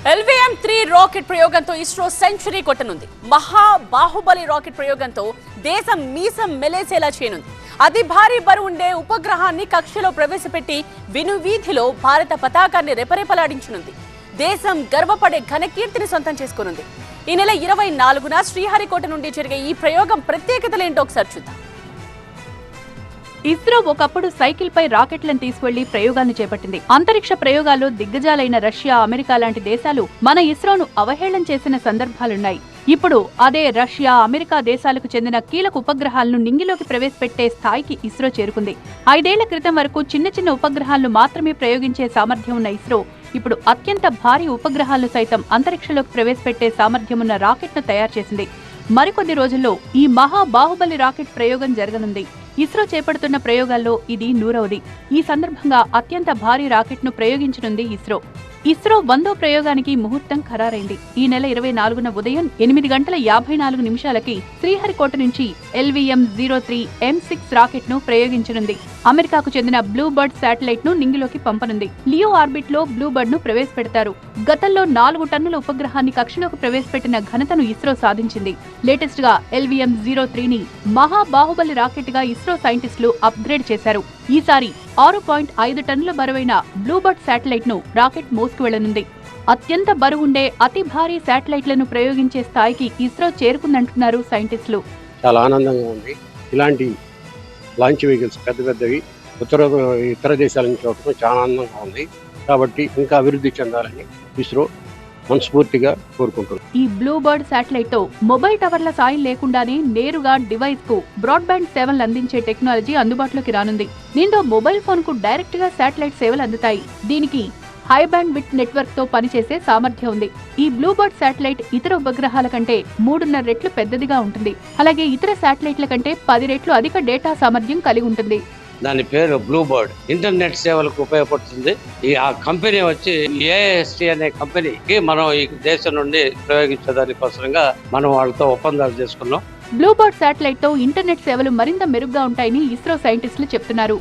LVM-3 rocket ప్రయోగంతో ISRO century కొట్టనుంది. మహా బాహుబలి రాకెట్ ప్రయోగంతో దేశం మీసం మెలేసేలా చేయనుంది. అతి భారీ బరువుండే ఉపగ్రహాన్ని కక్షలో ప్రవేశపెట్టి వినువీధిలో భారత పతాకాన్ని రెపరెపలాడించనుంది. దేశం గర్వపడే ఘనకీర్తిని సొంతం చేసుకోనుంది. ఈ నెల 24న శ్రీహరికోట నుండి జరిగే ఈ ప్రయోగం ప్రత్యేకతలేంటో ఒకసారి చూద్దాం. ఇస్రో ఒకప్పుడు సైకిల్ పై రాకెట్లను తీసుకెళ్లి ప్రయోగాలను చేపట్టింది. అంతరిక్ష ప్రయోగాల్లో దిగ్గజాలైన రష్యా, అమెరికా లాంటి దేశాలు మన ఇస్రోను అవహేళన చేసిన సందర్భాలున్నాయి. ఇప్పుడు అదే రష్యా, అమెరికా దేశాలకు చెందిన కీలక ఉపగ్రహాలను నింగిలోకి ప్రవేశపెట్టే స్థాయికి ఇస్రో చేరుకుంది. 5 ఏళ్ల క్రితం వరకు చిన్న చిన్న ఉపగ్రహాలను మాత్రమే ప్రయోగించే సామర్థ్యం ఉన్న ఇస్రో ఇప్పుడు అత్యంత భారీ ఉపగ్రహాలను సైతం అంతరిక్షంలోకి ప్రవేశపెట్టే సామర్థ్యమున్న రాకెట్ను తయారు చేసింది. మరికొద్ది రోజుల్లో ఈ మహా బాహుబలి రాకెట్ ప్రయోగం జరగనుంది. ఇస్రో చేపడుతున్న ప్రయోగాల్లో ఇది 100వది. ఈ సందర్భంగా అత్యంత భారీ రాకెట్ను ప్రయోగించనుంది ఇస్రో. ఇస్రో 100వ ప్రయోగానికి ముహూర్తం ఖరారైంది. ఈ నెల 24న ఉదయం 8:54 శ్రీహరికోట నుంచి LVM-03 M6 రాకెట్ ను ప్రయోగించనుంది. అమెరికాకు చెందిన బ్లూ బర్డ్ శాటిలైట్ ను నింగిలోకి పంపనుంది. లియో ఆర్బిట్ లో బ్లూ బర్డ్ ను ప్రవేశపెడతారు. గతంలో 4 టన్నుల ఉపగ్రహాన్ని కక్షలోకి ప్రవేశపెట్టిన ఘనతను ఇస్రో సాధించింది. లేటెస్ట్ గా LVM-03 ని మహా బాహుబలి రాకెట్ గా ఇస్రో సైంటిస్టులు అప్గ్రేడ్ చేశారు. ఈసారి 6.5 టన్నుల బరువైన బ్లూబర్డ్ శాటిలైట్ ను రాకెట్ మోసుకు వెళ్లనుంది. అత్యంత బరువుండే అతి భారీ శాటిలైట్లను ప్రయోగించే స్థాయికి ఇస్రో చేరుకుందంటున్నారు సైంటిస్టులు. చాలా ఆనందంగా ఉంది. ఇలాంటి లాంచ్ వెహికల్స్ పెద్దవి ఇతర దేశాల నుంచి చూడటం చాలా ఆనందంగా ఉంది. కాబట్టి ఇంకా అభివృద్ధి చెందాలని ఇస్రో మనస్ఫూర్తిగా కోరుకుంటున్నాం. ఈ బ్లూబర్డ్ శాటిలైట్ తో మొబైల్ టవర్ల సాయం లేకుండానే నేరుగా డివైస్ కు బ్రాడ్బ్యాండ్ సేవలు అందించే టెక్నాలజీ అందుబాటులోకి రానుంది. దీంతో మొబైల్ ఫోన్ కు డైరెక్ట్ గా శాటిలైట్ సేవలు అందుతాయి. దీనికి హై బ్యాండ్ విడ్త్ నెట్వర్క్ తో పనిచేసే సామర్థ్యం ఉంది. ఈ బ్లూబర్డ్ శాటిలైట్ ఇతర ఉపగ్రహాల కంటే 3.5 రెట్లు పెద్దదిగా ఉంటుంది. అలాగే ఇతర శాటిలైట్ల కంటే 10 రెట్లు అధిక డేటా సామర్థ్యం కలిగి ఉంటుంది. దాని పేరు బ్లూ బర్డ్. ఇంటర్నెట్ సేవలకు ఉపయోగపడుతుంది. ఆ కంపెనీ వచ్చి AIST అనే కంపెనీకి మనం ఈ దేశం నుండి ప్రయోగించడానికోసంగా మనం వాళ్ళతో ఒప్పందాలు చేసుకున్నాం. బ్లూబర్డ్ శాటిలైట్ తో ఇంటర్నెట్ సేవలు మరింత మెరుగ్గా ఉంటాయని ఇస్రో సైంటిస్టులు చెప్తున్నారు.